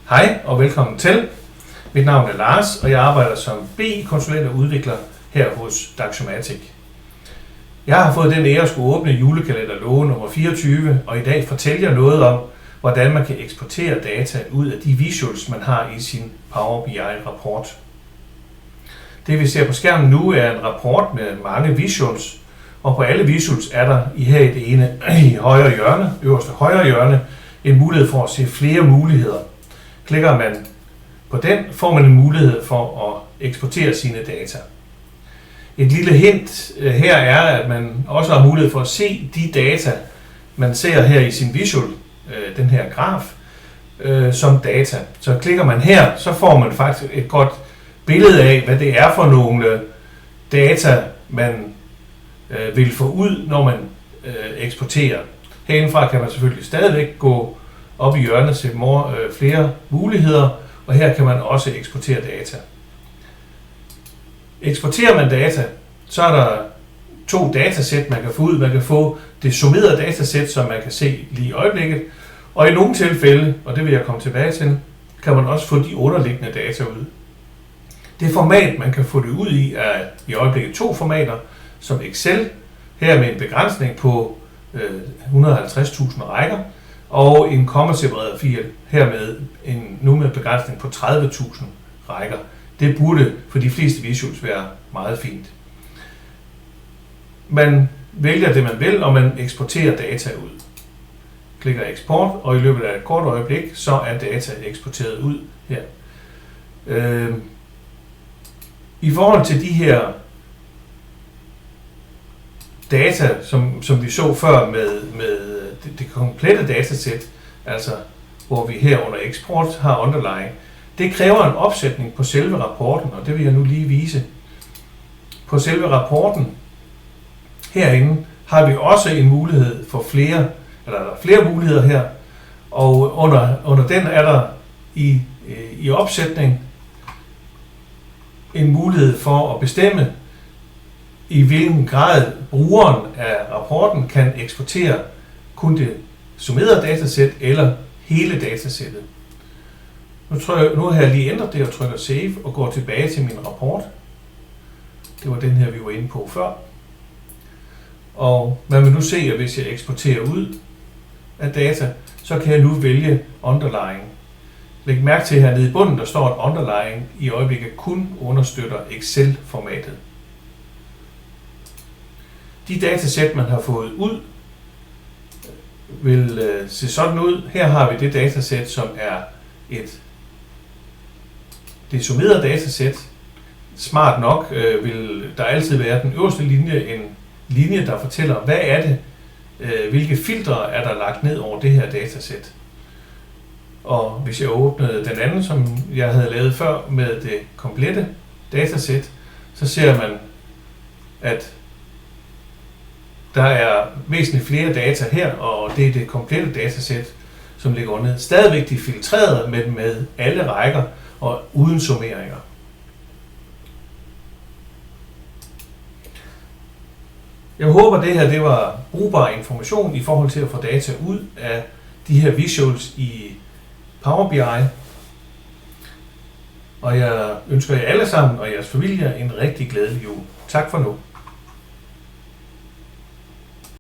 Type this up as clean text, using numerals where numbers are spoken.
Hej og velkommen til. Mit navn er Lars, og jeg arbejder som BI-konsulent og udvikler her hos Daxomatic. Jeg har fået den ære at skulle åbne julekalender låge nummer 24, og i dag fortæller jeg noget om, hvordan man kan eksportere data ud af de visuals, man har i sin Power BI-rapport. Det vi ser på skærmen nu er en rapport med mange visuals, og på alle visuals er der her i det ene i højre hjørne, øverste højre hjørne, en mulighed for at se flere muligheder. Klikker man på den, får man en mulighed for at eksportere sine data. Et lille hint her er, at man også har mulighed for at se de data, man ser her i sin visual, den her graf, som data. Så klikker man her, så får man faktisk et godt billede af, hvad det er for nogle data, man vil få ud, når man eksporterer. Herindefra kan man selvfølgelig stadigvæk gå op i hjørnet til flere muligheder, og her kan man også eksportere data. Eksporterer man data, så er der to datasæt, man kan få ud. Man kan få det summerede datasæt, som man kan se lige i øjeblikket, og i nogle tilfælde, og det vil jeg komme tilbage til, kan man også få de underliggende data ud. Det format, man kan få det ud i, er i øjeblikket to formater, som Excel, her med en begrænsning på 150.000 rækker, og en komma-separeret fil, her med en begrænsning på 30.000 rækker. Det burde for de fleste visuals være meget fint. Man vælger det, man vil, og man eksporterer data ud. Klikker eksport, og i løbet af et kort øjeblik, så er data eksporteret ud her. I forhold til de her data, som vi så før med det komplette datasæt, altså hvor vi her under eksport har underlying, det kræver en opsætning på selve rapporten, og det vil jeg nu lige vise. På selve rapporten herinde har vi også en mulighed for flere muligheder her, og under den er der i opsætning en mulighed for at bestemme, i hvilken grad brugeren af rapporten kan eksportere kun det summerede datasæt eller hele datasættet. Nu har jeg lige ændret det og trykker Save og går tilbage til min rapport. Det var den her, vi var inde på før. Og man vil nu se, at hvis jeg eksporterer ud af data, så kan jeg nu vælge underlying. Læg mærke til hernede i bunden, der står, at underlying i øjeblikket kun understøtter Excel-formatet. De datasæt, man har fået ud, vil se sådan ud. Her har vi det datasæt, som er det summerede datasæt. Smart nok vil der altid være den øverste linje, en linje, der fortæller, hvad er det, hvilke filtre er der lagt ned over det her datasæt. Og hvis jeg åbnede den anden, som jeg havde lavet før med det komplette datasæt, så ser man, at der er væsentligt flere data her, og det er det komplette datasæt, som ligger under. Stadigvæk de filtreret, men med alle rækker og uden summeringer. Jeg håber, det her var brugbar information i forhold til at få data ud af de her visuals i Power BI. Og jeg ønsker jer alle sammen og jeres familie en rigtig glædelig jul. Tak for nu.